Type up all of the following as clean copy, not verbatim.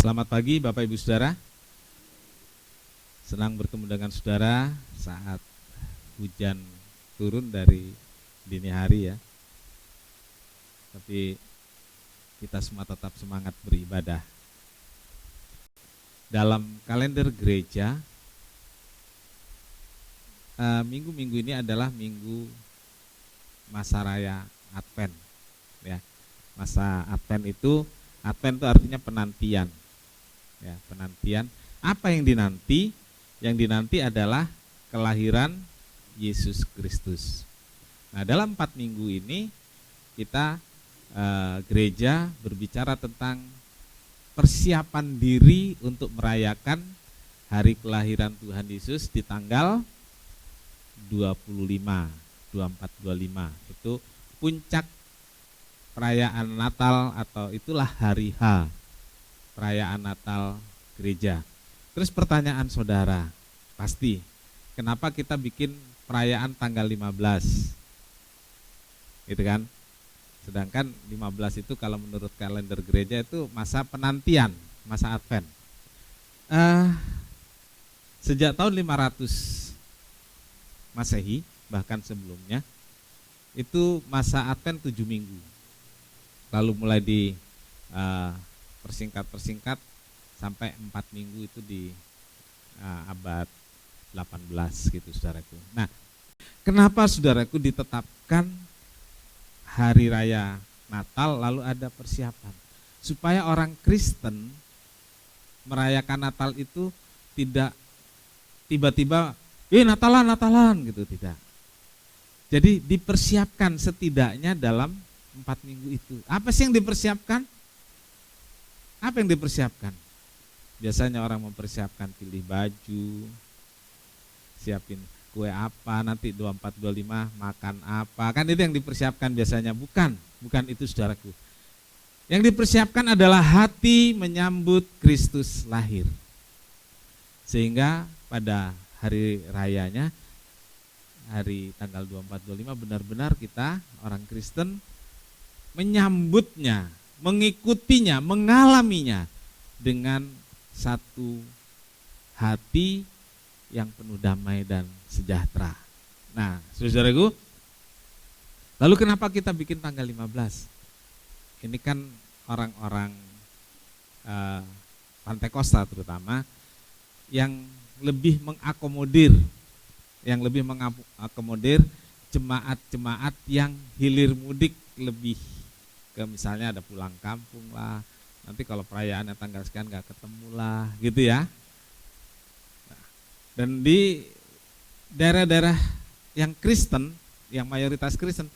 Selamat pagi Bapak Ibu Saudara. Senang bertemu dengan saudara saat hujan turun dari dini hari ya. Tapi kita semua tetap semangat beribadah. Dalam kalender gereja, minggu-minggu ini adalah minggu masa raya Advent ya. Masa Advent itu artinya penantian. Ya, penantian. Apa yang dinanti? Yang dinanti adalah kelahiran Yesus Kristus. Nah, dalam 4 minggu ini kita gereja berbicara tentang persiapan diri untuk merayakan hari kelahiran Tuhan Yesus di tanggal 25, 24, 25. Itu puncak perayaan Natal atau itulah hari H. Perayaan Natal gereja. Terus pertanyaan saudara, pasti, kenapa kita bikin perayaan tanggal 15? Gitu kan? Sedangkan 15 itu kalau menurut kalender gereja itu masa penantian, masa Advent. Sejak tahun 500 Masehi, bahkan sebelumnya, itu masa Advent 7 minggu. Lalu mulai di persingkat sampai 4 minggu itu di abad 18 gitu saudaraku. Nah, kenapa saudaraku ditetapkan hari raya Natal lalu ada persiapan? Supaya orang Kristen merayakan Natal itu tidak tiba-tiba Natalan gitu, tidak. Jadi dipersiapkan setidaknya dalam 4 minggu itu. Apa sih yang dipersiapkan? Apa yang dipersiapkan? Biasanya orang mempersiapkan pilih baju, siapin kue apa, nanti 24, 25 makan apa. Kan itu yang dipersiapkan biasanya. Bukan itu saudaraku. Yang dipersiapkan adalah hati menyambut Kristus lahir. Sehingga pada hari rayanya, hari tanggal 24, 25 benar-benar kita orang Kristen menyambutnya, mengikutinya, mengalaminya dengan satu hati yang penuh damai dan sejahtera. Nah, saudaraku, lalu kenapa kita bikin tanggal 15? Ini kan orang-orang Pantekosta terutama yang lebih mengakomodir jemaat-jemaat yang hilir mudik lebih ke misalnya ada pulang kampung lah, nanti kalau perayaannya tanggal sekian gak ketemu lah gitu ya. Dan di daerah-daerah yang Kristen, yang mayoritas Kristen,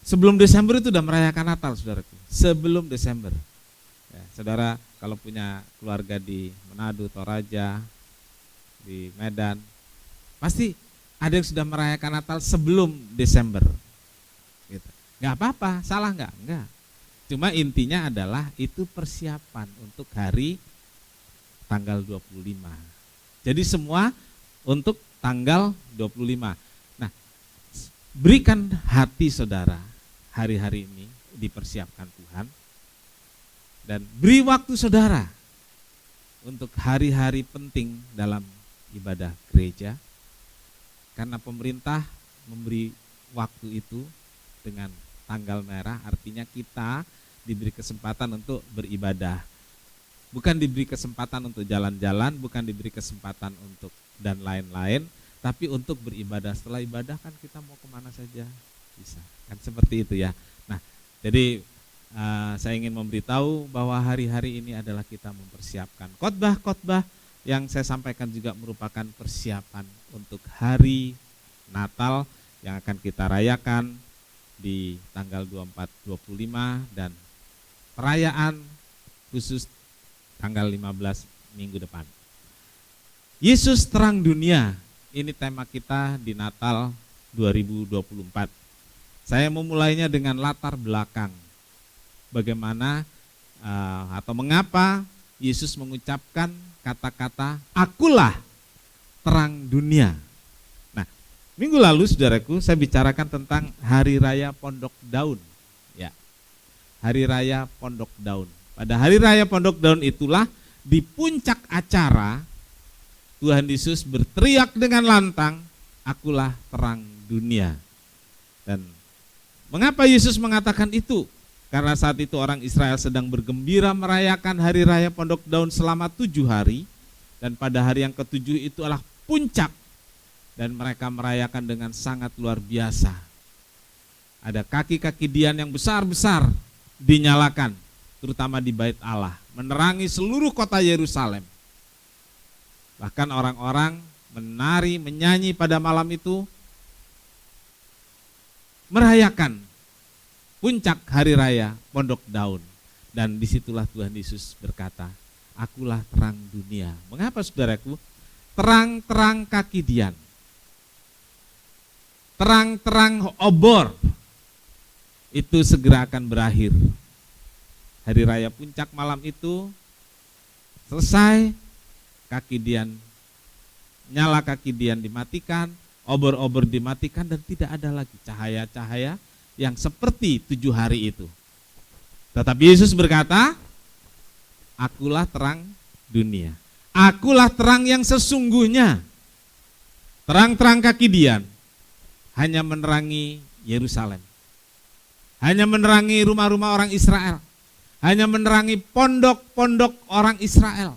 sebelum Desember itu udah merayakan Natal saudaraku, sebelum Desember ya, saudara kalau punya keluarga di Manado, Toraja, di Medan, pasti ada yang sudah merayakan Natal sebelum Desember gitu. Gak apa-apa, salah enggak? Cuma intinya adalah itu persiapan untuk hari tanggal 25. Jadi semua untuk tanggal 25. Nah, berikan hati saudara hari-hari ini dipersiapkan Tuhan. Dan beri waktu saudara untuk hari-hari penting dalam ibadah gereja. Karena pemerintah memberi waktu itu dengan tanggal merah, artinya kita diberi kesempatan untuk beribadah. Bukan diberi kesempatan untuk jalan-jalan, bukan diberi kesempatan untuk dan lain-lain, tapi untuk beribadah. Setelah ibadah kan kita mau kemana saja bisa, kan seperti itu ya. Nah, jadi saya ingin memberitahu bahwa hari-hari ini adalah kita mempersiapkan khotbah-khotbah yang saya sampaikan juga merupakan persiapan untuk hari Natal yang akan kita rayakan di tanggal 24-25 dan perayaan khusus tanggal 15 minggu depan. Yesus terang dunia, ini tema kita di Natal 2024. Saya memulainya dengan latar belakang. Bagaimana atau mengapa Yesus mengucapkan kata-kata akulah terang dunia. Nah, minggu lalu saudaraku saya bicarakan tentang Hari Raya Pondok Daun. Ya, Hari Raya Pondok Daun. Pada Hari Raya Pondok Daun itulah di puncak acara Tuhan Yesus berteriak dengan lantang, akulah terang dunia. Dan mengapa Yesus mengatakan itu? Karena saat itu orang Israel sedang bergembira merayakan Hari Raya Pondok Daun selama 7 hari. Dan pada hari yang ke-7 itu adalah puncak. Dan mereka merayakan dengan sangat luar biasa. Ada kaki-kaki dian yang besar-besar dinyalakan, terutama di Bait Allah, menerangi seluruh kota Yerusalem. Bahkan orang-orang menari, menyanyi pada malam itu, merayakan puncak hari raya Pondok Daun. Dan disitulah Tuhan Yesus berkata, akulah terang dunia. Mengapa saudaraku? Terang-terang kaki dian, terang-terang obor, itu segera akan berakhir. Hari raya puncak malam itu selesai, kaki dian, nyala kaki dian dimatikan, obor-obor dimatikan, dan tidak ada lagi cahaya-cahaya yang seperti 7 hari itu. Tetapi Yesus berkata, akulah terang dunia. Akulah terang yang sesungguhnya. Terang-terang kaki dian hanya menerangi Yerusalem, hanya menerangi rumah-rumah orang Israel, hanya menerangi pondok-pondok orang Israel.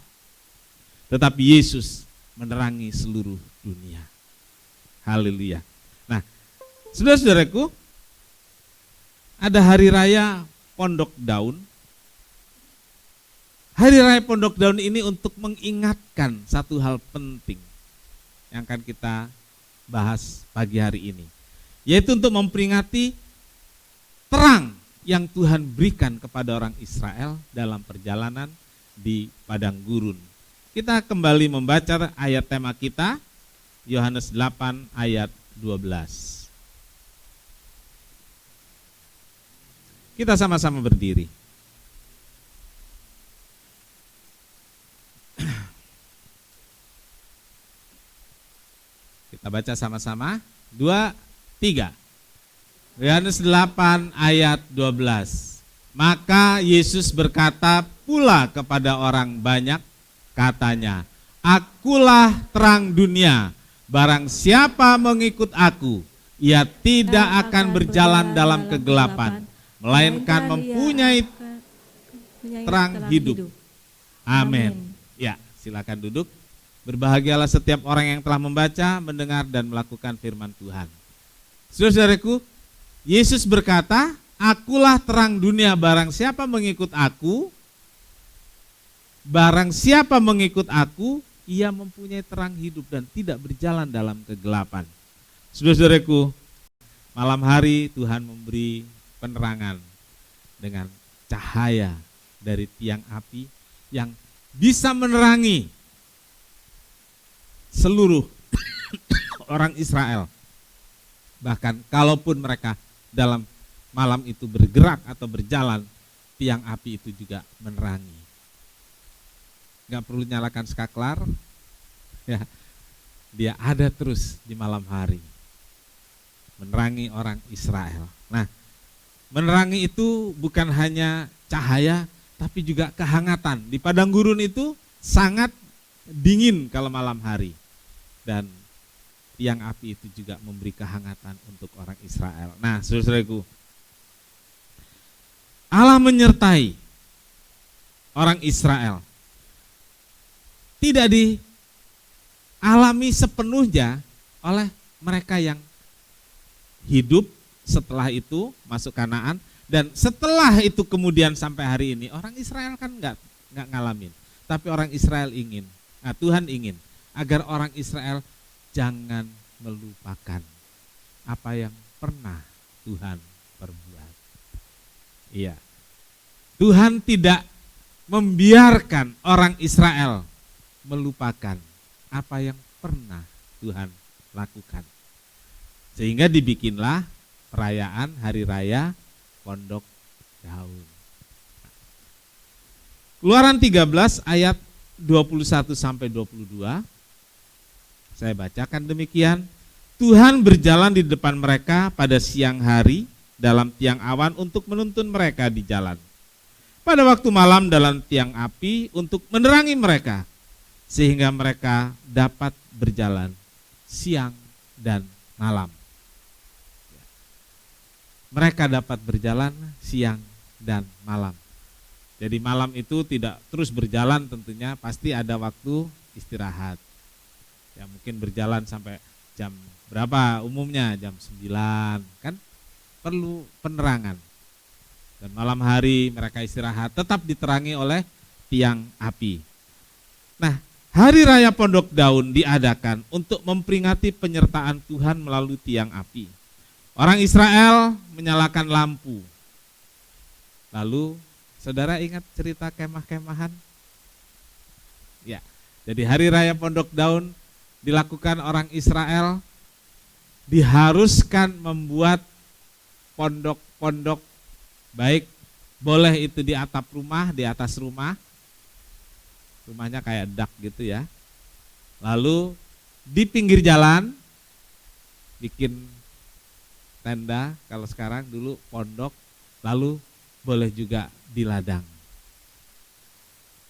Tetapi Yesus menerangi seluruh dunia. Haleluya. Nah, saudara-saudaraku, ada Hari Raya Pondok Daun. Hari Raya Pondok Daun ini untuk mengingatkan satu hal penting yang akan kita bahas pagi hari ini, yaitu untuk memperingati terang yang Tuhan berikan kepada orang Israel dalam perjalanan di padang gurun. Kita kembali membaca ayat tema kita, Yohanes 8 ayat 12. Kita sama-sama berdiri. Kita baca sama-sama. 2, 3. Yohanes 8 ayat 12. Maka Yesus berkata pula kepada orang banyak, katanya, akulah terang dunia. Barang siapa mengikut aku, ia tidak akan berjalan dalam kegelapan, melainkan mempunyai terang hidup. Amin. Ya, silakan duduk. Berbahagialah setiap orang yang telah membaca, mendengar, dan melakukan firman Tuhan. Saudara-saudaraku, Yesus berkata, akulah terang dunia, barang siapa mengikut aku, ia mempunyai terang hidup dan tidak berjalan dalam kegelapan. Saudara-saudaraku, malam hari Tuhan memberi penerangan dengan cahaya dari tiang api yang bisa menerangi seluruh orang Israel. Bahkan kalaupun mereka dalam malam itu bergerak atau berjalan, tiang api itu juga menerangi. Gak perlu nyalakan skaklar, ya, dia ada terus di malam hari, menerangi orang Israel. Nah, Menerangi itu bukan hanya cahaya, tapi juga kehangatan. Di padang gurun itu sangat dingin kalau malam hari. Dan tiang api itu juga memberi kehangatan untuk orang Israel. Nah, saudara-saudaraku, Allah menyertai orang Israel. Tidak dialami sepenuhnya oleh mereka yang hidup setelah itu masuk Kanaan, dan setelah itu kemudian sampai hari ini orang Israel kan nggak ngalamin, tapi orang Israel ingin, Tuhan ingin agar orang Israel jangan melupakan apa yang pernah Tuhan perbuat. Iya, Tuhan tidak membiarkan orang Israel melupakan apa yang pernah Tuhan lakukan, sehingga dibikinlah perayaan Hari Raya Pondok Daun. Keluaran 13 ayat 21 sampai 22. Saya bacakan demikian. Tuhan berjalan di depan mereka pada siang hari dalam tiang awan untuk menuntun mereka di jalan. Pada waktu malam dalam tiang api untuk menerangi mereka, sehingga mereka dapat berjalan siang dan malam. Mereka dapat berjalan siang dan malam. Jadi malam itu tidak terus berjalan, tentunya pasti ada waktu istirahat. Ya mungkin berjalan sampai jam berapa umumnya, jam 9, kan perlu penerangan. Dan malam hari mereka istirahat, tetap diterangi oleh tiang api. Nah, Hari Raya Pondok Daun diadakan untuk memperingati penyertaan Tuhan melalui tiang api. Orang Israel menyalakan lampu. Lalu, saudara ingat cerita kemah-kemahan? Ya, jadi Hari Raya Pondok Daun dilakukan orang Israel, diharuskan membuat pondok-pondok, baik boleh itu di atap rumah, di atas rumah, rumahnya kayak dak gitu ya. Lalu di pinggir jalan bikin tenda, kalau sekarang dulu pondok, lalu boleh juga di ladang.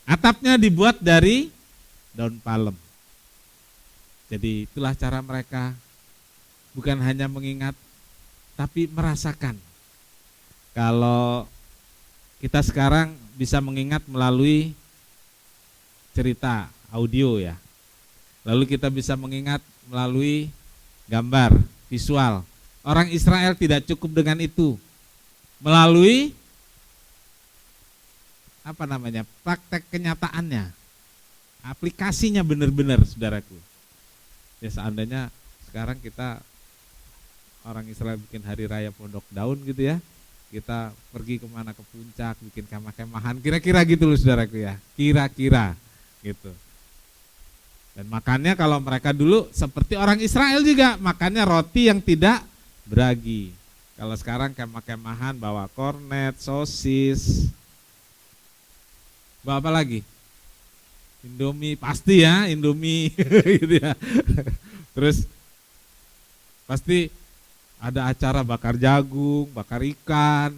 Atapnya dibuat dari daun palem. Jadi itulah cara mereka bukan hanya mengingat, tapi merasakan. Kalau kita sekarang bisa mengingat melalui cerita audio ya, lalu kita bisa mengingat melalui gambar, visual. Orang Israel tidak cukup dengan itu, melalui praktek kenyataannya, aplikasinya benar-benar, saudaraku. Ya seandainya sekarang kita orang Israel bikin Hari Raya Pondok Daun gitu ya, kita pergi kemana, ke puncak, bikin kemah-kemahan, kira-kira gitu loh saudaraku ya, kira-kira gitu. Dan makannya kalau mereka dulu seperti orang Israel juga, makannya roti yang tidak beragi. Kalau sekarang kemah-kemahan bawa kornet, sosis, bawa apa lagi? Indomie, pasti ya, Indomie gitu ya. Terus pasti ada acara bakar jagung, bakar ikan.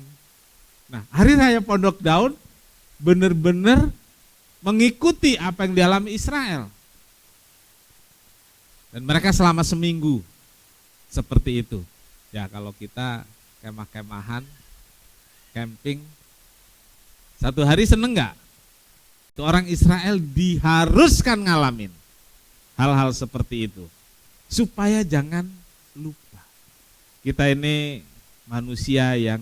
Nah, Hari Raya Pondok Daun benar-benar mengikuti apa yang dialami Israel. Dan mereka selama seminggu seperti itu. Ya kalau kita kemah-kemahan, camping, satu hari seneng nggak? Itu orang Israel diharuskan ngalamin hal-hal seperti itu, supaya jangan lupa. Kita ini manusia yang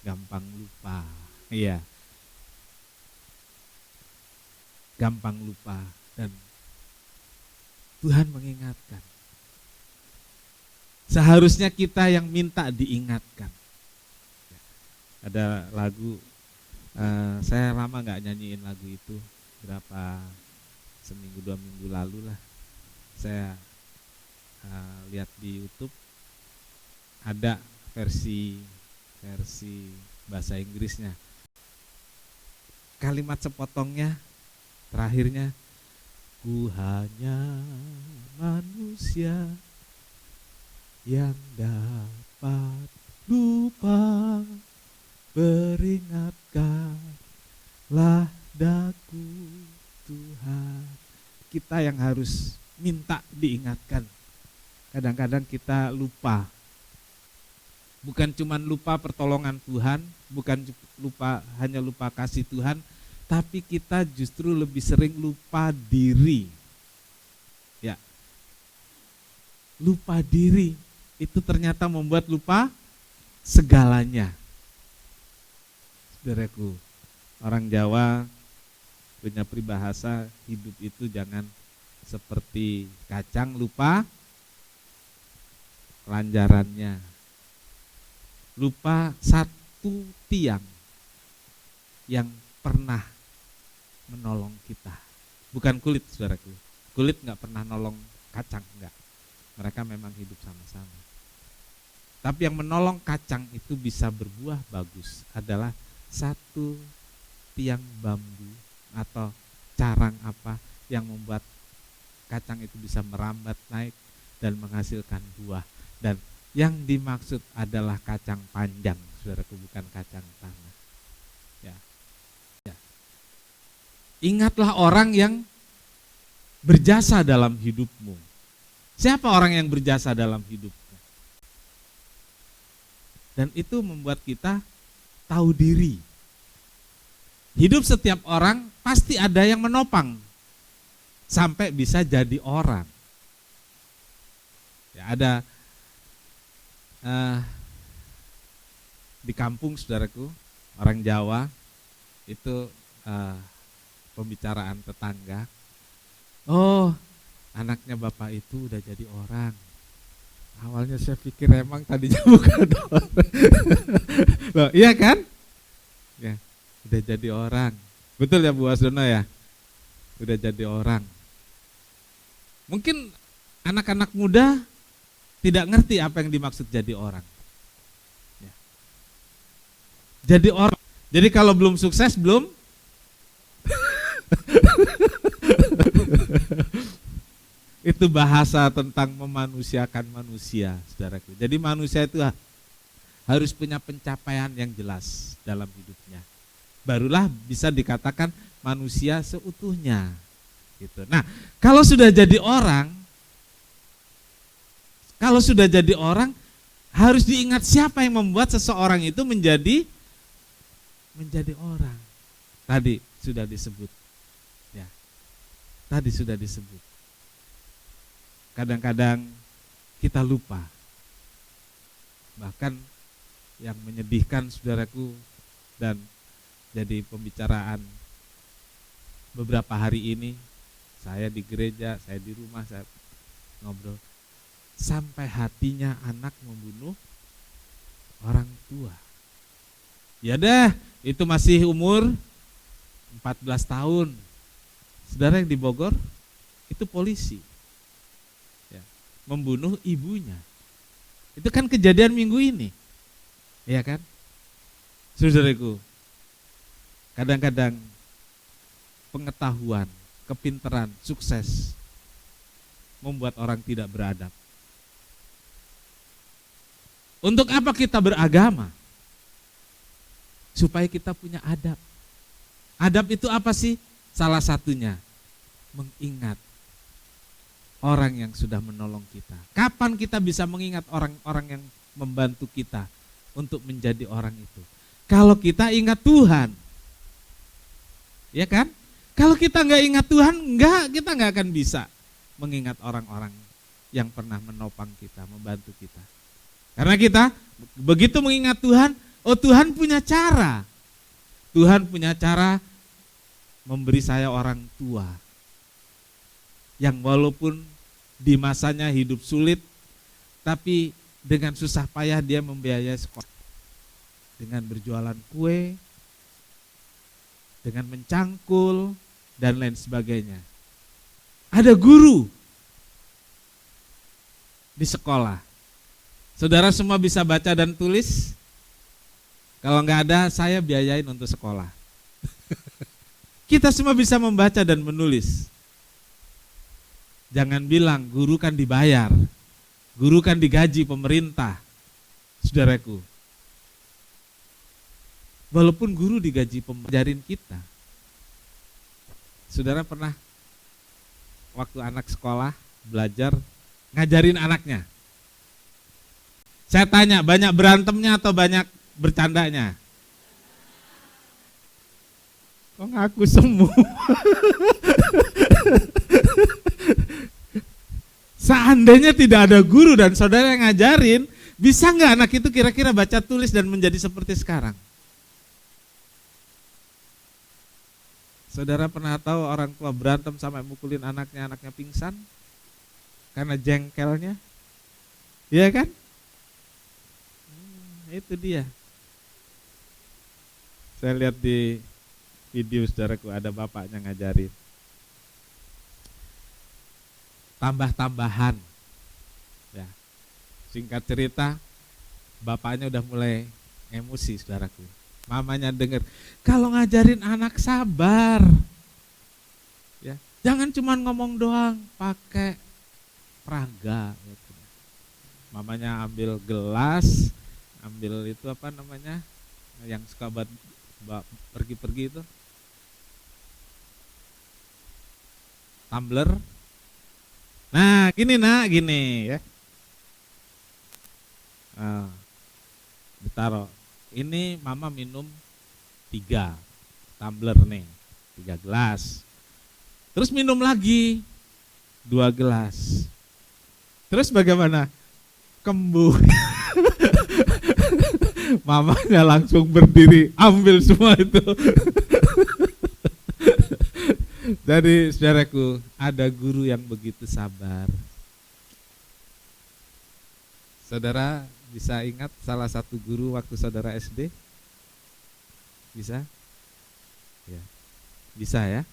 gampang lupa, iya, gampang lupa, dan Tuhan mengingatkan. Seharusnya kita yang minta diingatkan. Ada lagu, saya lama nggak nyanyiin lagu itu, berapa seminggu 2 minggu lalu lah. Saya lihat di YouTube ada versi bahasa Inggrisnya. Kalimat sepotongnya, terakhirnya, ku hanya manusia yang dapat lupa, peringatkanlah daku Tuhan. Kita yang harus minta diingatkan. Kadang-kadang kita lupa. Bukan cuma lupa pertolongan Tuhan, bukan hanya lupa kasih Tuhan, tapi kita justru lebih sering lupa diri. Ya. Lupa diri itu ternyata membuat lupa segalanya. Saudaraku, orang Jawa punya peribahasa, hidup itu jangan seperti kacang lupa lanjarannya. Lupa satu tiang yang pernah menolong kita. Bukan kulit, saudaraku. Kulit nggak pernah nolong kacang, enggak. Mereka memang hidup sama-sama. Tapi yang menolong kacang itu bisa berbuah bagus adalah satu tiang bambu atau carang apa yang membuat kacang itu bisa merambat naik dan menghasilkan buah. Dan yang dimaksud adalah kacang panjang, saudaraku, bukan kacang tanah. Ya. Ingatlah orang yang berjasa dalam hidupmu. Siapa orang yang berjasa dalam hidupmu? Dan itu membuat kita tahu diri. Hidup setiap orang pasti ada yang menopang sampai bisa jadi orang. Ya, ada di kampung, saudaraku, orang Jawa itu pembicaraan tetangga. Oh, anaknya bapak itu udah jadi orang. Awalnya saya pikir emang tadinya bukan orang. Loh, iya kan? Ya, udah jadi orang. Betul ya Bu Wasdono ya? Udah jadi orang. Mungkin anak-anak muda tidak ngerti apa yang dimaksud jadi orang. Ya. Jadi orang. Jadi kalau belum sukses belum itu bahasa tentang memanusiakan manusia, saudaraku. Jadi manusia itu harus punya pencapaian yang jelas dalam hidupnya. Barulah bisa dikatakan manusia seutuhnya. Gitu. Nah, kalau sudah jadi orang harus diingat siapa yang membuat seseorang itu menjadi orang. Tadi sudah disebut. Ya. Tadi sudah disebut. Kadang-kadang kita lupa. Bahkan yang menyedihkan, saudaraku, dan jadi pembicaraan beberapa hari ini, saya di gereja, saya di rumah, saya ngobrol, sampai hatinya anak membunuh orang tua. Ya dah, itu masih umur 14 tahun. Saudara yang di Bogor, itu polisi. Membunuh ibunya. Itu kan kejadian minggu ini. Iya kan? Saudaraku, kadang-kadang pengetahuan, kepintaran, sukses membuat orang tidak beradab. Untuk apa kita beragama? Supaya kita punya adab. Adab itu apa sih? Salah satunya mengingat orang yang sudah menolong kita. Kapan kita bisa mengingat orang-orang yang membantu kita untuk menjadi orang itu? Kalau kita ingat Tuhan. Ya kan? Kalau kita nggak ingat Tuhan, kita nggak akan bisa mengingat orang-orang yang pernah menopang kita, membantu kita. Karena kita begitu mengingat Tuhan, oh Tuhan punya cara. Tuhan punya cara memberi saya orang tua yang walaupun di masanya hidup sulit, tapi dengan susah payah dia membiayai sekolah. Dengan berjualan kue, dengan mencangkul, dan lain sebagainya. Ada guru di sekolah. Saudara semua bisa baca dan tulis? Kalau nggak ada, saya biayain untuk sekolah. Kita semua bisa membaca dan menulis. Jangan bilang guru kan dibayar, guru kan digaji pemerintah. Saudaraku, Walaupun guru digaji pembelajarin kita. Saudara pernah waktu anak sekolah belajar ngajarin anaknya? Saya tanya, banyak berantemnya atau banyak bercandanya? Kok ngaku semua? Seandainya tidak ada guru dan saudara yang ngajarin, bisa nggak anak itu kira-kira baca tulis dan menjadi seperti sekarang? Saudara pernah tahu orang tua berantem sampai mukulin anaknya, anaknya pingsan karena jengkelnya? Iya kan? Itu dia. Saya lihat di video saudaraku, ada bapaknya ngajarin. Tambah-tambahan. Ya. Singkat cerita, bapaknya udah mulai emosi saudaraku. Mamanya dengar, kalau ngajarin anak sabar. Ya, jangan cuma ngomong doang, pakai peraga. Gitu. Mamanya ambil gelas, ambil itu apa namanya, yang suka buat pergi-pergi itu, tumbler. Nah, gini nak, gini ya. Ditaruh. Ini mama minum 3 tumbler nih, 3 gelas. Terus minum lagi 2 gelas. Terus bagaimana? Kembung. Mamanya langsung berdiri, ambil semua itu. Jadi saudaraku, ada guru yang begitu sabar. Saudara bisa ingat salah satu guru waktu saudara SD? Bisa? Ya. Bisa ya?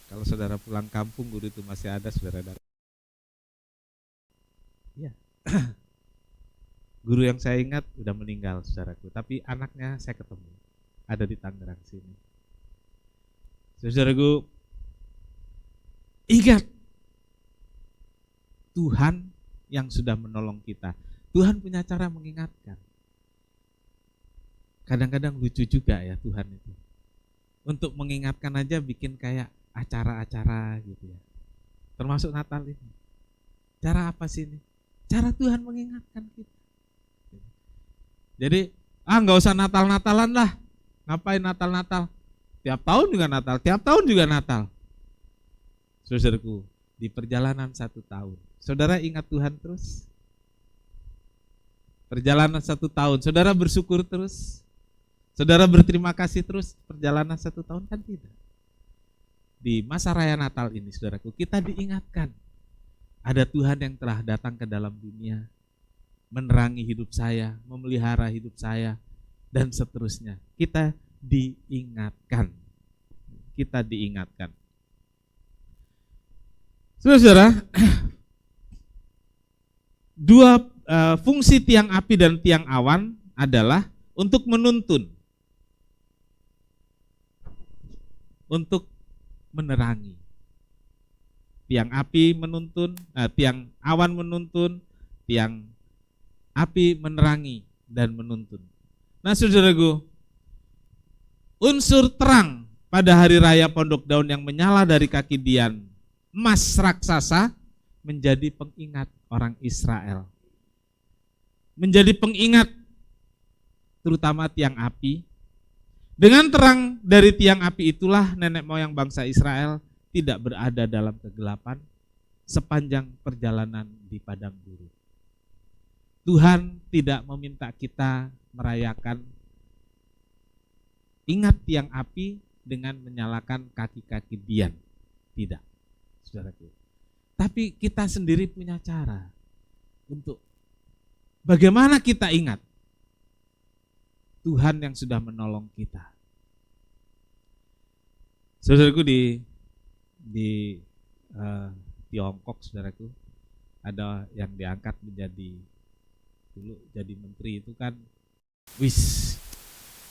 Kalau saudara pulang kampung, guru itu masih ada, saudara. Ya. Guru yang saya ingat udah meninggal saudaraku, tapi anaknya saya ketemu, ada di Tangerang sini. Saudaraku, ingat Tuhan yang sudah menolong kita. Tuhan punya cara mengingatkan. Kadang-kadang lucu juga ya Tuhan itu. Untuk mengingatkan aja bikin kayak acara-acara gitu ya. Termasuk Natal ini. Cara apa sih ini? Cara Tuhan mengingatkan kita. Jadi, nggak usah Natal-Natalan lah. Ngapain Natal-Natal? Tiap tahun juga Natal, tiap tahun juga Natal. Saudaraku, di perjalanan 1 tahun, saudara ingat Tuhan terus? Perjalanan 1 tahun, saudara bersyukur terus? Saudara berterima kasih terus perjalanan 1 tahun? Kan tidak. Di masa raya Natal ini saudaraku, kita diingatkan ada Tuhan yang telah datang ke dalam dunia, menerangi hidup saya, memelihara hidup saya, dan seterusnya. Kita diingatkan. Kita diingatkan. Saudara, 2 fungsi tiang api dan tiang awan adalah untuk menuntun, untuk menerangi. Tiang api menuntun, tiang awan menuntun, tiang api menerangi dan menuntun. Nah saudaraku, unsur terang pada hari raya Pondok Daun yang menyala dari kaki Dian emas raksasa menjadi pengingat orang Israel. Menjadi pengingat terutama tiang api. Dengan terang dari tiang api itulah nenek moyang bangsa Israel tidak berada dalam kegelapan sepanjang perjalanan di padang gurun. Tuhan tidak meminta kita merayakan ingat tiang api dengan menyalakan kaki-kaki Dian. Tidak, saudaraku. Tapi kita sendiri punya cara untuk bagaimana kita ingat Tuhan yang sudah menolong kita. Saudaraku, di Tiongkok, saudaraku, ada yang diangkat menjadi dulu jadi menteri itu kan,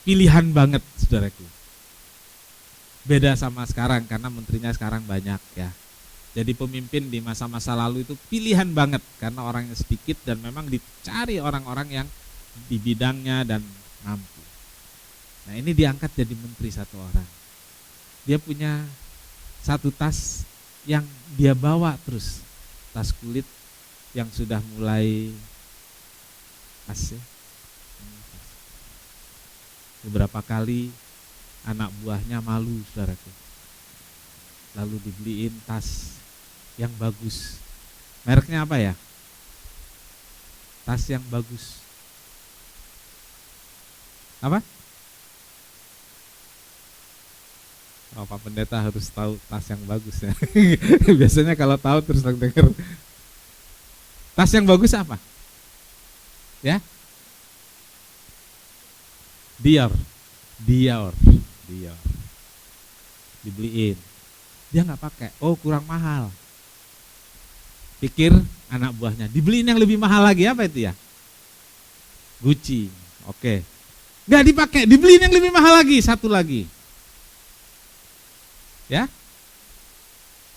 pilihan banget, saudaraku. Beda sama sekarang karena menterinya sekarang banyak ya. Jadi pemimpin di masa-masa lalu itu pilihan banget karena orangnya sedikit dan memang dicari orang-orang yang di bidangnya dan mampu. Nah, ini diangkat jadi menteri satu orang. Dia punya satu tas yang dia bawa terus, tas kulit yang sudah mulai pas ya. Beberapa kali anak buahnya malu, saudaraku. Lalu dibeliin tas yang bagus. Mereknya apa ya? Tas yang bagus. Apa? Oh, Pak Pendeta harus tahu tas yang bagus ya. Biasanya kalau tahu terus dengar. Tas yang bagus apa? Ya? Dior. Dibeliin. Dia nggak pakai. Oh, kurang mahal. Pikir anak buahnya dibeliin yang lebih mahal lagi, apa itu ya? Gucci. Oke. Nggak dipakai, dibeliin yang lebih mahal lagi, satu lagi. Ya,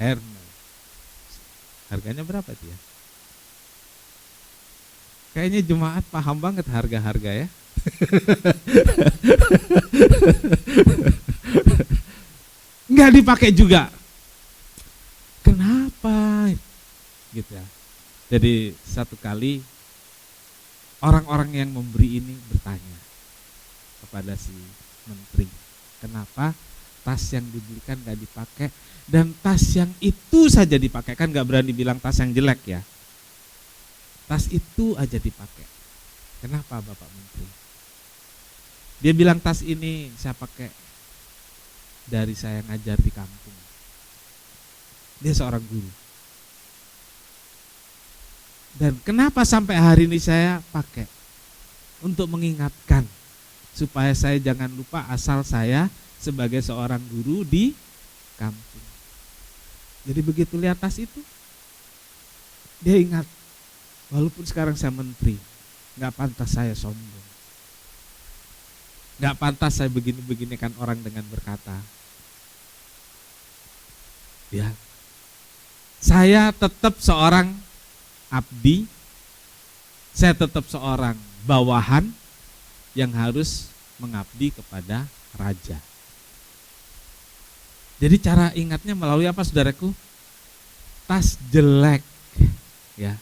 Hermes. Harganya berapa itu ya? Kayaknya jemaat paham banget harga-harga ya. Nggak dipakai juga. Kenapa? Gitu ya. Jadi satu kali orang-orang yang memberi ini bertanya kepada si menteri, kenapa tas yang dibelikan gak dipakai, dan tas yang itu saja dipakai, kan gak berani bilang tas yang jelek ya, tas itu aja dipakai. Kenapa Bapak Menteri? Dia bilang tas ini saya pakai dari saya ngajar di kampung. Dia seorang guru. Dan kenapa sampai hari ini saya pakai? Untuk mengingatkan supaya saya jangan lupa asal saya sebagai seorang guru di kampung. Jadi begitu lihat tas itu, dia ingat, walaupun sekarang saya menteri, gak pantas saya sombong, gak pantas saya begini-beginikan orang dengan berkata, ya, saya tetap seorang abdi, saya tetap seorang bawahan yang harus mengabdi kepada raja. Jadi cara ingatnya melalui apa, saudaraku? Tas jelek, ya.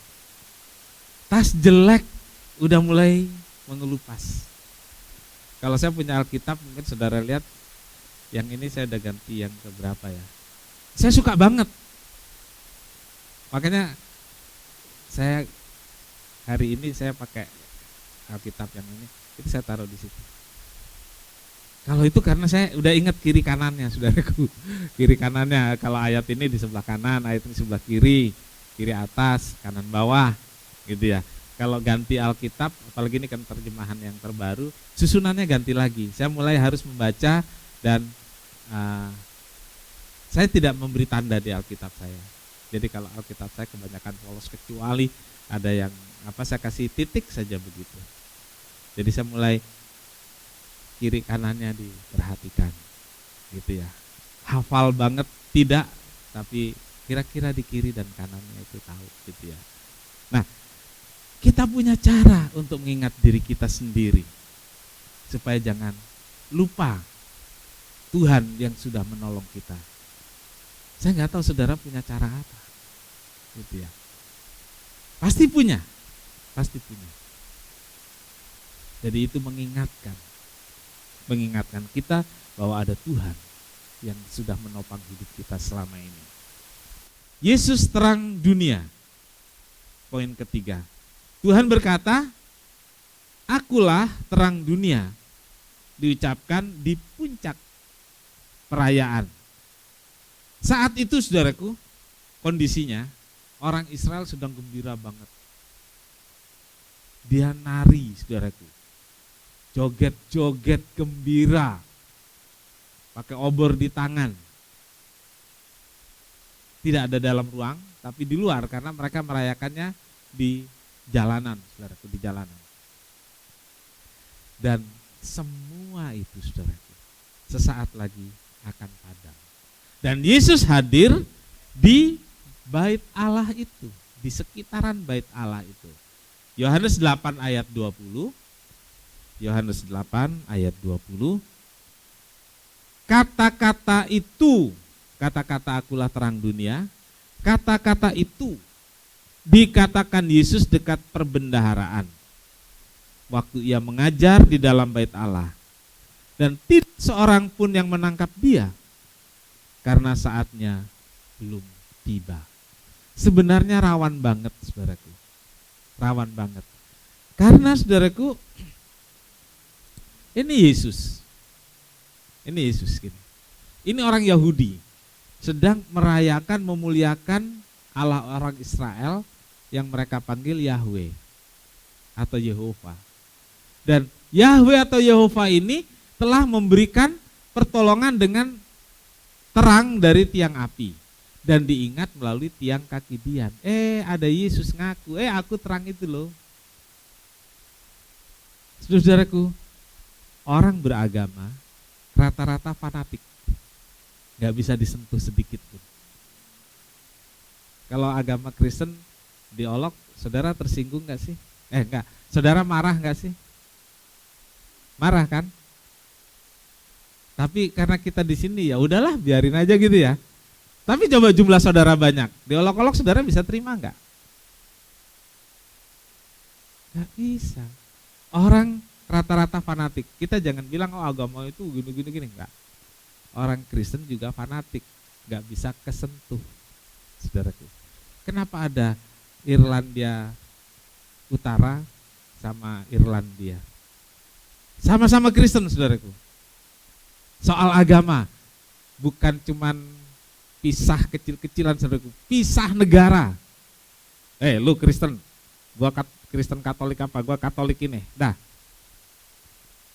Tas jelek udah mulai mengelupas. Kalau saya punya Alkitab, mungkin saudara lihat, yang ini saya udah ganti yang keberapa ya. Saya suka banget. Makanya saya hari ini saya pakai Alkitab yang ini, itu saya taruh di situ. Kalau itu karena saya udah ingat kiri kanannya, saudaraku. Kiri kanannya, kalau ayat ini di sebelah kanan, ayat ini sebelah kiri, kiri atas, kanan bawah, gitu ya. Kalau ganti Alkitab, apalagi ini kan terjemahan yang terbaru, susunannya ganti lagi. Saya mulai harus membaca dan saya tidak memberi tanda di Alkitab saya. Jadi kalau Alkitab saya kebanyakan polos, kecuali ada yang saya kasih titik saja begitu. Jadi saya mulai kiri kanannya diperhatikan, gitu ya. Hafal banget tidak, tapi kira-kira di kiri dan kanannya itu tahu, gitu ya. Nah, kita punya cara untuk mengingat diri kita sendiri supaya jangan lupa Tuhan yang sudah menolong kita. Saya nggak tahu saudara punya cara apa, gitu ya. Pasti punya. Jadi itu mengingatkan kita bahwa ada Tuhan yang sudah menopang hidup kita selama ini. Yesus terang dunia. Poin ketiga. Tuhan berkata, akulah terang dunia. Diucapkan di puncak perayaan. Saat itu saudaraku, kondisinya orang Israel sedang gembira banget. Dia nari, saudaraku. Joget-joget gembira, pakai obor di tangan. Tidak ada dalam ruang, tapi di luar, karena mereka merayakannya di jalanan, saudaraku, di jalanan. Dan semua itu, saudaraku, sesaat lagi akan padam. Dan Yesus hadir di bait Allah itu, di sekitaran bait Allah itu. Yohanes 8 ayat 20. Yohanes 8 ayat 20, kata-kata itu, kata-kata akulah terang dunia, kata-kata itu dikatakan Yesus dekat perbendaharaan. Waktu ia mengajar di dalam bait Allah. Dan tidak seorang pun yang menangkap dia. Karena saatnya belum tiba. Sebenarnya rawan banget saudaraku. Rawan banget. Karena saudaraku, ini Yesus. Ini Yesus gini. Ini orang Yahudi sedang merayakan, memuliakan Allah orang Israel yang mereka panggil Yahweh atau Yehova. Dan Yahweh atau Yehova ini telah memberikan pertolongan dengan terang dari tiang api dan diingat melalui tiang kaki Dian. Ada Yesus ngaku, aku terang itu loh. Saudaraku, orang beragama rata-rata fanatik, nggak bisa disentuh sedikit pun. Kalau agama Kristen diolok, saudara tersinggung nggak sih? Enggak. Saudara marah nggak sih? Marah kan? Tapi karena kita di sini ya udahlah, biarin aja gitu ya. Tapi coba jumlah saudara banyak, diolok-olok saudara bisa terima nggak? Nggak bisa. Orang rata-rata fanatik. Kita jangan bilang agama itu gini enggak. Orang Kristen juga fanatik, enggak bisa kesentuh. Saudaraku. Kenapa ada Irlandia Utara sama Irlandia? Sama-sama Kristen, saudaraku. Soal agama bukan cuman pisah kecil-kecilan, saudaraku. Pisah negara. Lu Kristen, gua Kristen Katolik apa? Gua Katolik ini. Dah.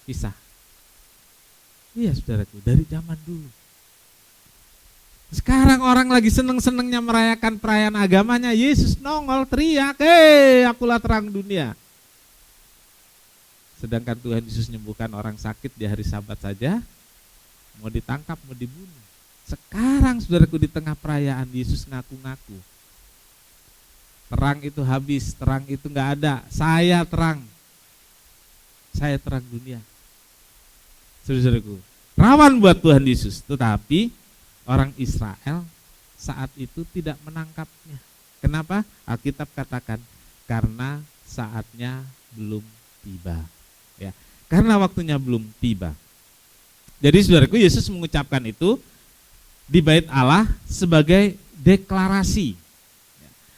Pisah. Iya saudaraku, dari zaman dulu. Sekarang orang lagi seneng-senengnya merayakan perayaan agamanya, Yesus nongol teriak, akulah terang dunia. Sedangkan Tuhan Yesus menyembuhkan orang sakit di hari Sabat saja, mau ditangkap, mau dibunuh. Sekarang saudaraku di tengah perayaan Yesus ngaku-ngaku. Terang itu habis, terang itu enggak ada, saya terang. Saya terang dunia. Saudaraku, rawan buat Tuhan Yesus, tetapi orang Israel saat itu tidak menangkapnya. Kenapa? Alkitab katakan karena saatnya belum tiba. Ya, karena waktunya belum tiba. Jadi saudaraku, Yesus mengucapkan itu di bait Allah sebagai deklarasi.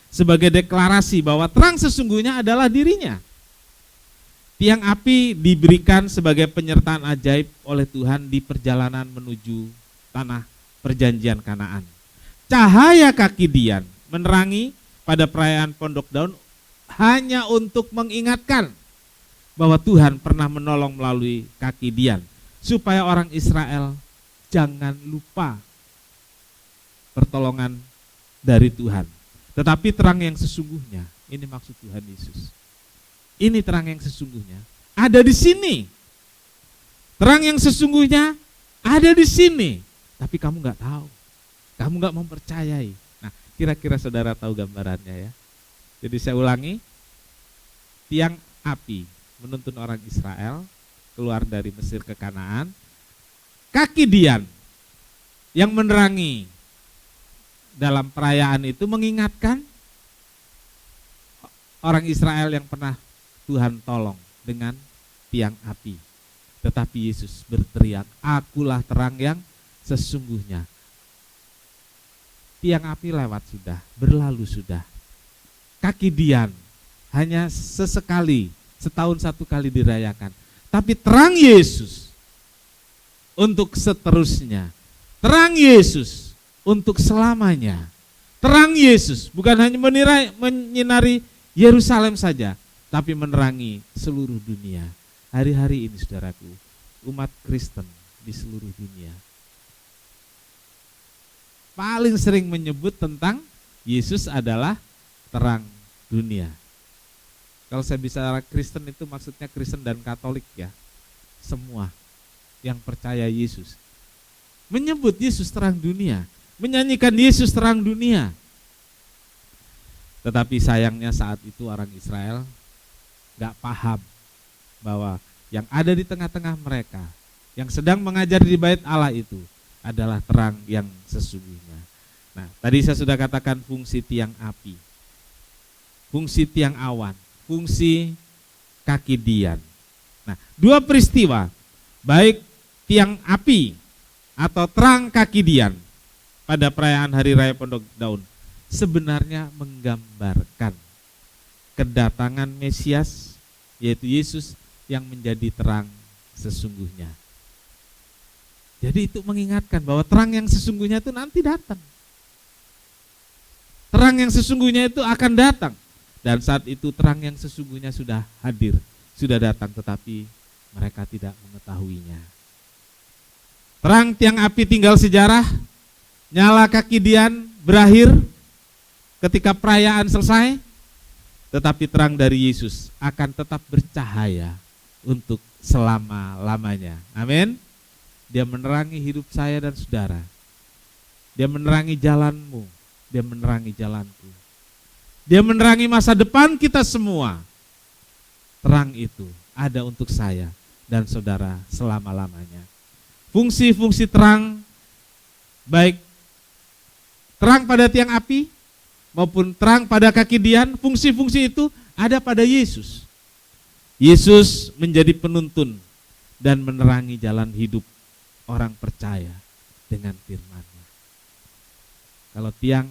Sebagai deklarasi bahwa terang sesungguhnya adalah dirinya. Tiang api diberikan sebagai penyertaan ajaib oleh Tuhan di perjalanan menuju tanah perjanjian Kanaan. Cahaya kaki Dian menerangi pada perayaan Pondok Daun hanya untuk mengingatkan bahwa Tuhan pernah menolong melalui kaki Dian, supaya orang Israel jangan lupa pertolongan dari Tuhan. Tetapi terang yang sesungguhnya, ini maksud Tuhan Yesus. Ini terang yang sesungguhnya ada di sini. Terang yang sesungguhnya ada di sini. Tapi kamu nggak tahu. Kamu nggak mempercayai. Nah, kira-kira saudara tahu gambarannya ya. Jadi saya ulangi. Tiang api menuntun orang Israel keluar dari Mesir ke Kanaan. Kaki Dian yang menerangi dalam perayaan itu mengingatkan orang Israel yang pernah Tuhan tolong dengan tiang api. Tetapi Yesus berteriak, akulah terang yang sesungguhnya. Tiang api lewat sudah, berlalu sudah. Kaki Dian hanya sesekali, setahun satu kali dirayakan. Tapi terang Yesus untuk seterusnya. Terang Yesus untuk selamanya. Terang Yesus bukan hanya menyinari Yerusalem saja, tapi menerangi seluruh dunia. Hari-hari ini saudaraku, umat Kristen di seluruh dunia paling sering menyebut tentang Yesus adalah terang dunia. Kalau saya bicara Kristen itu maksudnya Kristen dan Katolik ya. Semua yang percaya Yesus menyebut Yesus terang dunia, menyanyikan Yesus terang dunia. Tetapi sayangnya saat itu orang Israel gak paham bahwa yang ada di tengah-tengah mereka yang sedang mengajar di bait Allah itu adalah terang yang sesungguhnya. Nah, tadi saya sudah katakan fungsi tiang api, fungsi tiang awan, fungsi kaki dian. Nah, dua peristiwa, baik tiang api atau terang kaki dian pada perayaan Hari Raya Pondok Daun sebenarnya menggambarkan kedatangan Mesias, yaitu Yesus yang menjadi terang sesungguhnya. Jadi itu mengingatkan bahwa terang yang sesungguhnya itu nanti datang. Terang yang sesungguhnya itu akan datang. Dan saat itu terang yang sesungguhnya sudah hadir, sudah datang, tetapi mereka tidak mengetahuinya. Terang tiang api tinggal sejarah, nyala kaki dian berakhir ketika perayaan selesai, tetapi terang dari Yesus akan tetap bercahaya untuk selama-lamanya. Amin. Dia menerangi hidup saya dan saudara. Dia menerangi jalanmu, dia menerangi jalanku. Dia menerangi masa depan kita semua. Terang itu ada untuk saya dan saudara selama-lamanya. Fungsi-fungsi terang, baik terang pada tiang api maupun terang pada kaki dian, fungsi-fungsi itu ada pada Yesus. Yesus menjadi penuntun dan menerangi jalan hidup orang percaya dengan firman-Nya. Kalau tiang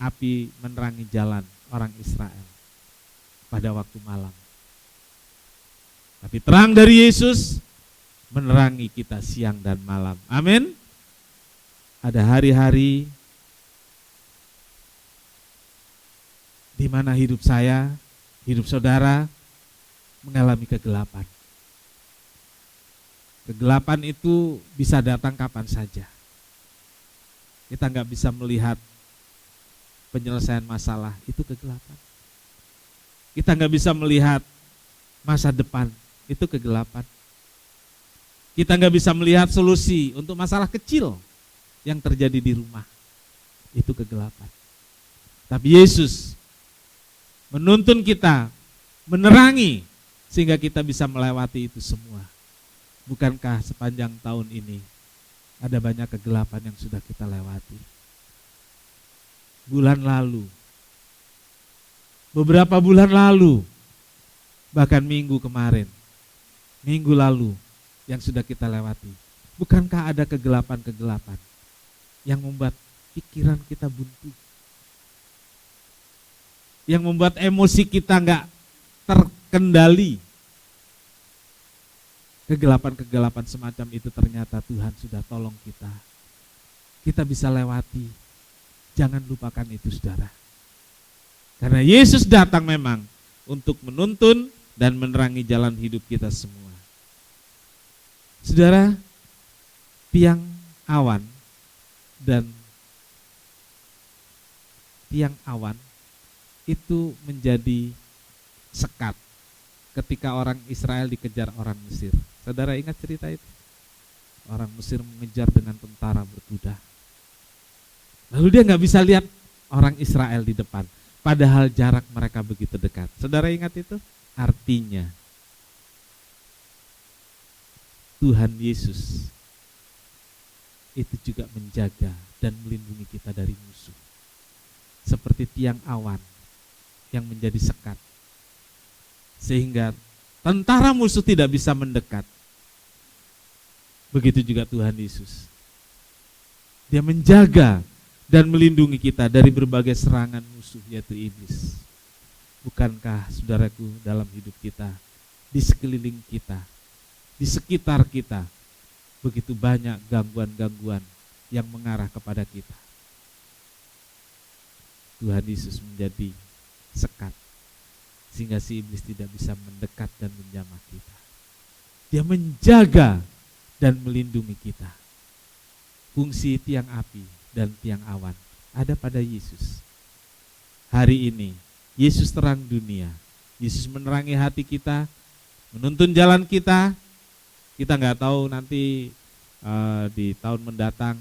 api menerangi jalan orang Israel pada waktu malam, tapi terang dari Yesus menerangi kita siang dan malam. Amin. Ada hari-hari di mana hidup saya, hidup saudara mengalami kegelapan. Kegelapan itu bisa datang kapan saja. Kita nggak bisa melihat penyelesaian masalah, itu kegelapan. Kita nggak bisa melihat masa depan, itu kegelapan. Kita nggak bisa melihat solusi untuk masalah kecil yang terjadi di rumah, itu kegelapan. Tapi Yesus menuntun kita, menerangi sehingga kita bisa melewati itu semua. Bukankah sepanjang tahun ini ada banyak kegelapan yang sudah kita lewati? Bulan lalu, beberapa bulan lalu, bahkan minggu kemarin, minggu lalu yang sudah kita lewati. Bukankah ada kegelapan-kegelapan yang membuat pikiran kita buntu, yang membuat emosi kita enggak terkendali? Kegelapan-kegelapan semacam itu ternyata Tuhan sudah tolong kita. Kita bisa lewati. Jangan lupakan itu, saudara. Karena Yesus datang memang untuk menuntun dan menerangi jalan hidup kita semua. Saudara, tiang awan dan tiang awan itu menjadi sekat ketika orang Israel dikejar orang Mesir. Saudara ingat cerita itu? Orang Mesir mengejar dengan tentara berkuda. Lalu dia nggak bisa lihat orang Israel di depan, padahal jarak mereka begitu dekat. Saudara ingat itu? Artinya Tuhan Yesus itu juga menjaga dan melindungi kita dari musuh. Seperti tiang awan yang menjadi sekat, sehingga tentara musuh tidak bisa mendekat. Begitu juga Tuhan Yesus. Dia menjaga dan melindungi kita dari berbagai serangan musuh, yaitu iblis. Bukankah saudaraku, dalam hidup kita, di sekeliling kita, di sekitar kita, begitu banyak gangguan-gangguan yang mengarah kepada kita. Tuhan Yesus menjadi sekat, sehingga si iblis tidak bisa mendekat dan menjamah kita. Dia menjaga dan melindungi kita. Fungsi tiang api dan tiang awan ada pada Yesus. Hari ini Yesus terang dunia. Yesus menerangi hati kita, menuntun jalan kita. Kita nggak tahu nanti di tahun mendatang,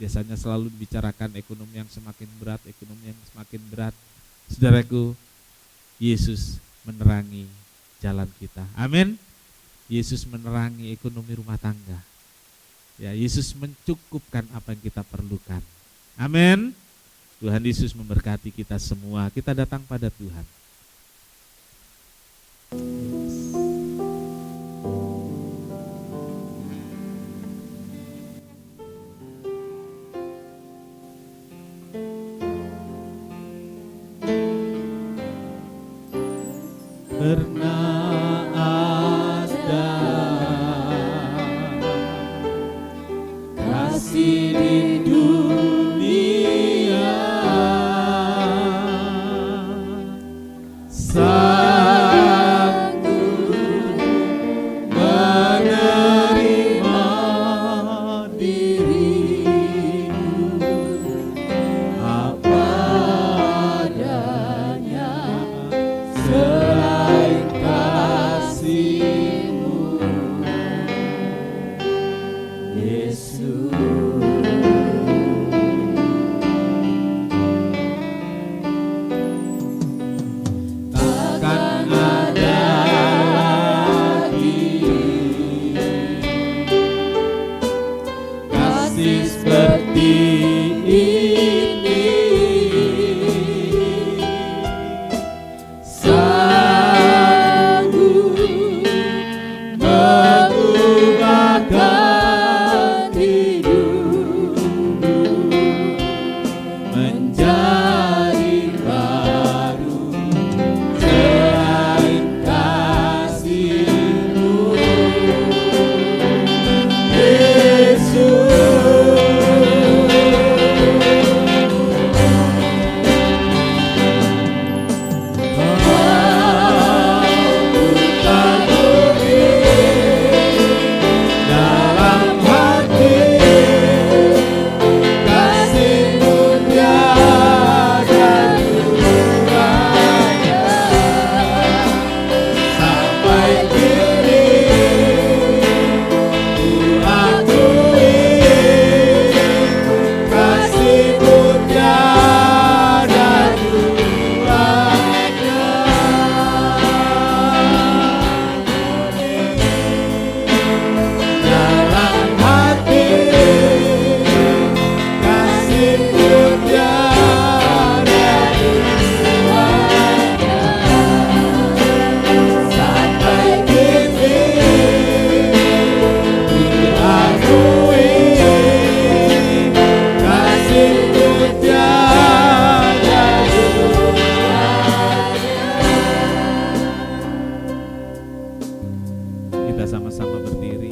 biasanya selalu dibicarakan ekonomi yang semakin berat, ekonomi yang semakin berat. Saudaraku, Yesus menerangi jalan kita. Amin. Yesus menerangi ekonomi rumah tangga. Ya, Yesus mencukupkan apa yang kita perlukan. Amin. Tuhan Yesus memberkati kita semua. Kita datang pada Tuhan. Pernah ada kasih di dunia, sanggup menerima diriku apa adanya, selain kasih-Mu, Yesus. Takkan ada lagi kasih seperti ini, sanggup mengubahkan hidupku menjadi baru, selain kasih-Mu, Yesus. Dalam hati kasih-Mu tiada duanya, sampai kini ku akui kasih-Mu tiada duanya. Dalam hati kasih-Mu tiada duanya, sampai kini diakui kasih-Mu tiada duanya. Kita sama-sama berdiri.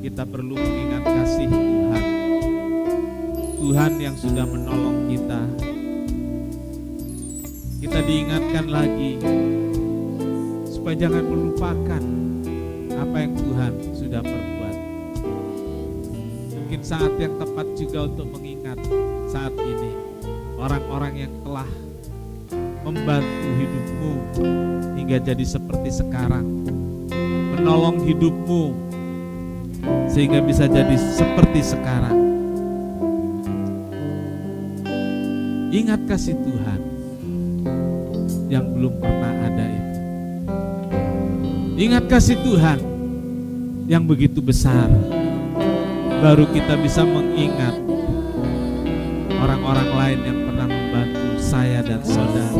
Kita perlu mengingat kasih Tuhan. Tuhan yang sudah menolong kita. Kita diingatkan lagi supaya jangan melupakan apa yang Tuhan sudah perbuat. Mungkin saat yang tepat juga untuk mengingat saat ini orang-orang yang telah membantu hidupmu hingga jadi seperti sekarang, menolong hidupmu sehingga bisa jadi seperti sekarang. Ingat kasih Tuhan yang belum pernah ada itu. Ingat kasih Tuhan yang begitu besar. Baru kita bisa mengingat orang-orang lain yang pernah membantu saya dan saudara.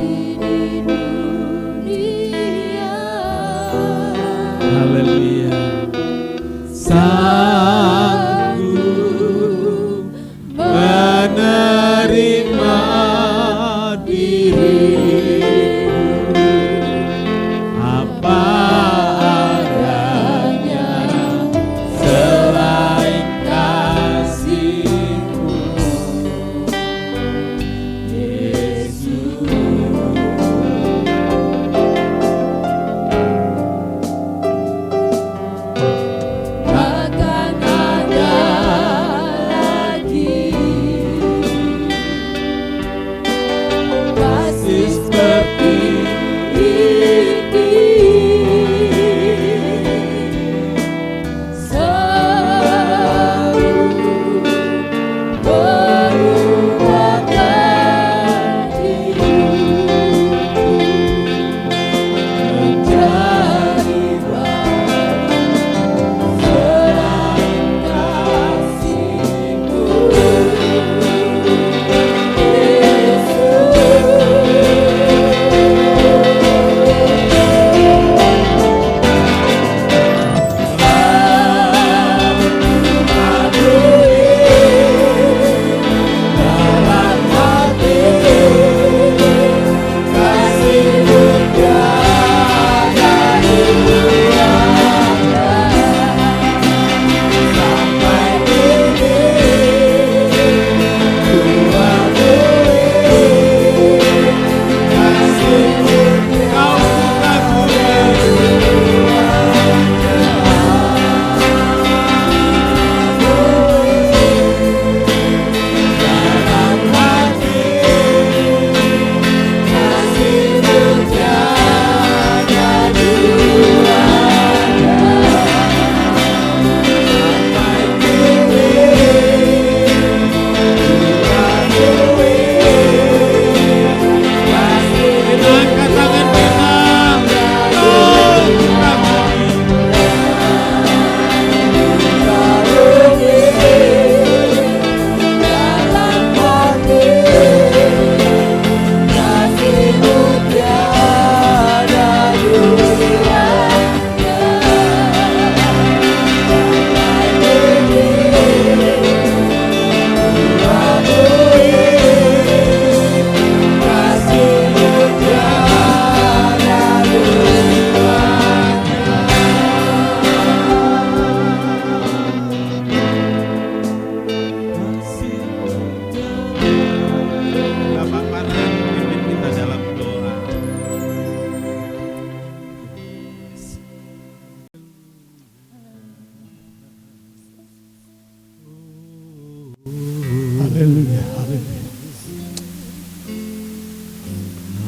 Haleluya. Sanggup menerima diriku apa adanya, selain kasih-Mu, Yesus. Haleluya, haleluya.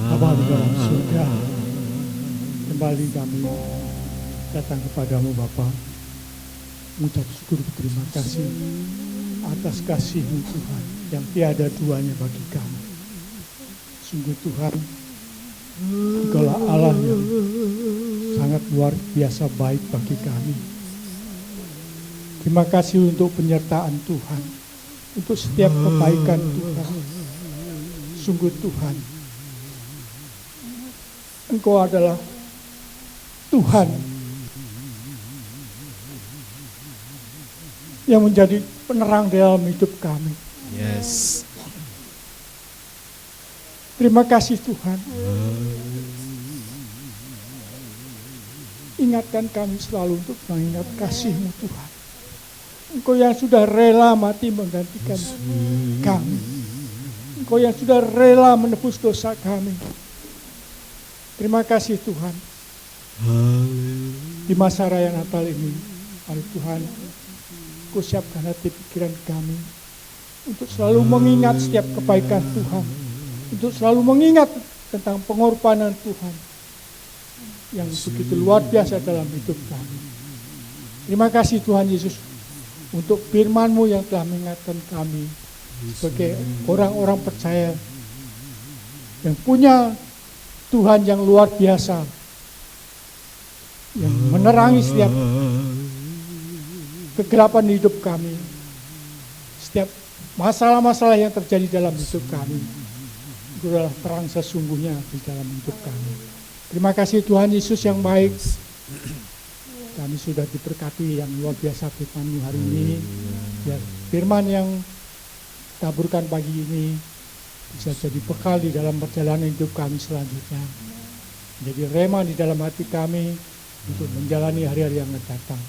Bapa di dalam surga, kembali kami datang kepadamu Bapa, mengucap syukur berterima kasih atas kasih-Mu Tuhan yang tiada duanya bagi kami. Sungguh Tuhan, Engkaulah Allah yang sangat luar biasa baik bagi kami. Terima kasih untuk penyertaan Tuhan, untuk setiap kebaikan Tuhan. Sungguh Tuhan, Engkau adalah Tuhan yang menjadi penerang dalam hidup kami. Yes. Terima kasih Tuhan. Ingatkan kami selalu untuk mengingat kasih-Mu Tuhan. Engkau yang sudah rela mati menggantikan kami. Engkau yang sudah rela menebus dosa kami. Terima kasih Tuhan. Di masa raya Natal ini, mari Tuhan, Kau siapkan hati pikiran kami untuk selalu mengingat setiap kebaikan Tuhan, untuk selalu mengingat tentang pengorbanan Tuhan yang begitu luar biasa dalam hidup kami. Terima kasih Tuhan Yesus untuk firman-Mu yang telah mengingatkan kami sebagai orang-orang percaya yang punya Tuhan yang luar biasa, yang menerangi setiap kegelapan hidup kami, setiap masalah-masalah yang terjadi dalam hidup kami. Itu adalah terang sesungguhnya di dalam hidup kami. Terima kasih Tuhan Yesus yang baik. Kami sudah diberkati yang luar biasa firman-Mu hari ini. Biar firman yang taburkan pagi ini bisa jadi bekal di dalam perjalanan hidup kami selanjutnya. Jadi rema di dalam hati kami untuk menjalani hari-hari yang akan datang.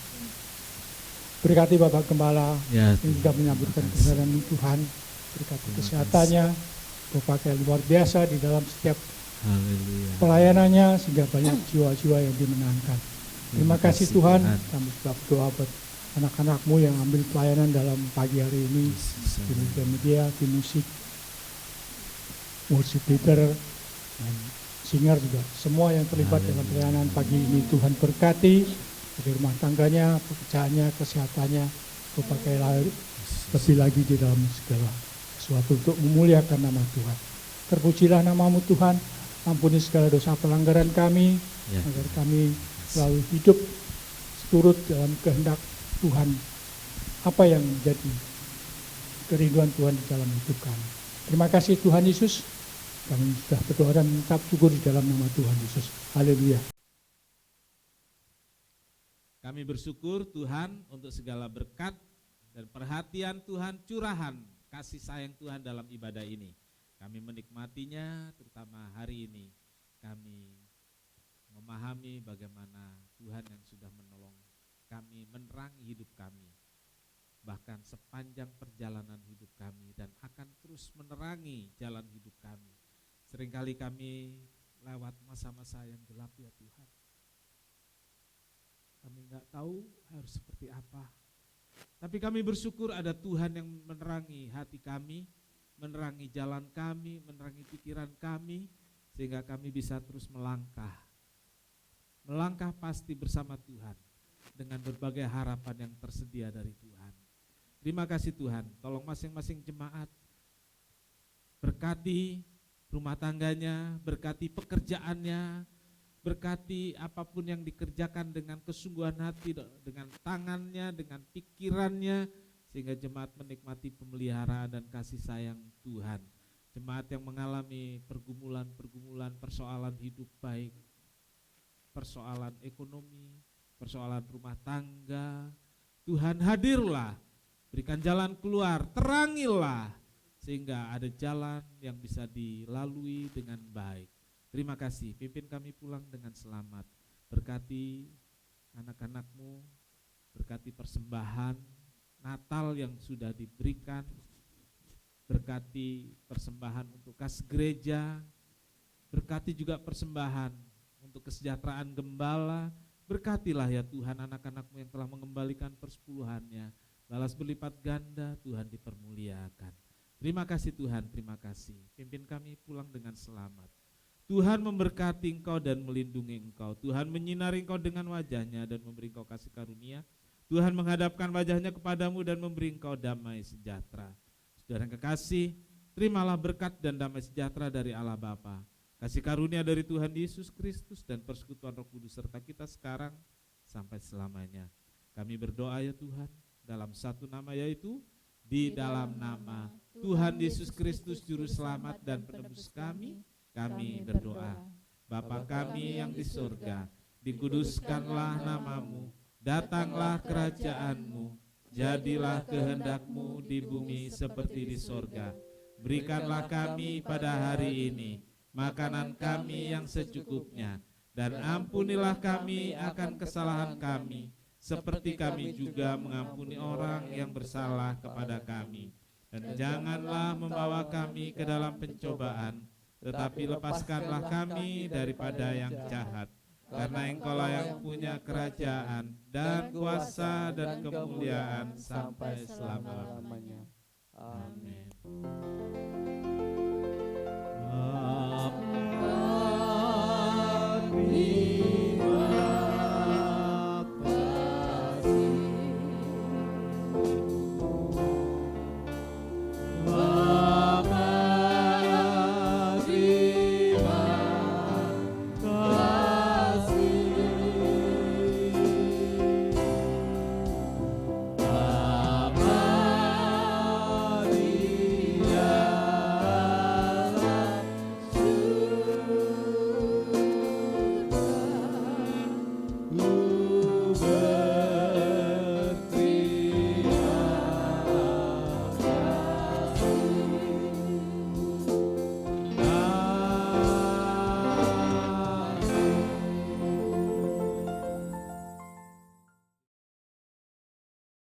Berkati Bapak Gembala yang sudah menyamburkan kebenaran Tuhan. Berkati kesehatannya, Bapak yang luar biasa di dalam setiap pelayanannya sehingga banyak jiwa-jiwa yang dimenangkan. Terima kasih Tuhan. Kami sudah berdoa buat anak-anak-Mu yang ambil pelayanan dalam pagi hari ini di media, di musik, worship leader, dan singer juga. Semua yang terlibat dalam pelayanan pagi ini Tuhan berkati. Di rumah tangganya, pekerjaannya, kesehatannya, berbagai lebih lagi di dalam segala sesuatu untuk memuliakan nama Tuhan. Terpujilah nama-Mu Tuhan, ampuni segala dosa pelanggaran kami, agar kami selalu hidup turut dalam kehendak Tuhan, apa yang menjadi kerinduan Tuhan di dalam hidup kami. Terima kasih Tuhan Yesus, kami sudah berdoa dan mengucap syukur di dalam nama Tuhan Yesus. Haleluya. Kami bersyukur Tuhan untuk segala berkat dan perhatian Tuhan, curahan kasih sayang Tuhan dalam ibadah ini. Kami menikmatinya, terutama hari ini. Kami memahami bagaimana Tuhan yang sudah menolong kami, menerangi hidup kami. Bahkan sepanjang perjalanan hidup kami dan akan terus menerangi jalan hidup kami. Seringkali kami lewat masa-masa yang gelap ya Tuhan. Kami nggak tahu harus seperti apa. Tapi kami bersyukur ada Tuhan yang menerangi hati kami, menerangi jalan kami, menerangi pikiran kami, sehingga kami bisa terus melangkah. Melangkah pasti bersama Tuhan, dengan berbagai harapan yang tersedia dari Tuhan. Terima kasih Tuhan, tolong masing-masing jemaat, berkati rumah tangganya, berkati pekerjaannya, berkati apapun yang dikerjakan dengan kesungguhan hati, dengan tangannya, dengan pikirannya, sehingga jemaat menikmati pemeliharaan dan kasih sayang Tuhan. Jemaat yang mengalami pergumulan-pergumulan, persoalan hidup baik, persoalan ekonomi, persoalan rumah tangga, Tuhan hadirlah, berikan jalan keluar, terangilah, sehingga ada jalan yang bisa dilalui dengan baik. Terima kasih, pimpin kami pulang dengan selamat. Berkati anak-anak-Mu, berkati persembahan Natal yang sudah diberikan, berkati persembahan untuk kas gereja, berkati juga persembahan untuk kesejahteraan gembala. Berkatilah ya Tuhan anak-anak-Mu yang telah mengembalikan persepuluhannya, balas berlipat ganda, Tuhan dipermuliakan. Terima kasih Tuhan, terima kasih. Pimpin kami pulang dengan selamat. Tuhan memberkati Engkau dan melindungi Engkau. Tuhan menyinari Engkau dengan wajah-Nya dan memberi Engkau kasih karunia. Tuhan menghadapkan wajah-Nya kepadamu dan memberi Engkau damai sejahtera. Saudara yang kekasih, terimalah berkat dan damai sejahtera dari Allah Bapa, kasih karunia dari Tuhan Yesus Kristus dan persekutuan Roh Kudus serta kita sekarang sampai selamanya. Kami berdoa ya Tuhan, dalam satu nama, yaitu di dalam nama Tuhan Yesus Kristus Juru Selamat dan Penebus kami berdoa. Bapa kami yang di surga, dikuduskanlah namamu, datanglah kerajaan-Mu, jadilah kehendak-Mu di bumi seperti di surga. Berikanlah kami pada hari ini makanan kami yang secukupnya, dan ampunilah kami akan kesalahan kami, seperti kami juga mengampuni orang yang bersalah kepada kami. Dan janganlah membawa kami ke dalam pencobaan, tetapi lepaskanlah kami daripada yang jahat. Karena Engkaulah yang punya kerajaan dan kuasa dan kemuliaan sampai selama-lamanya. Amin.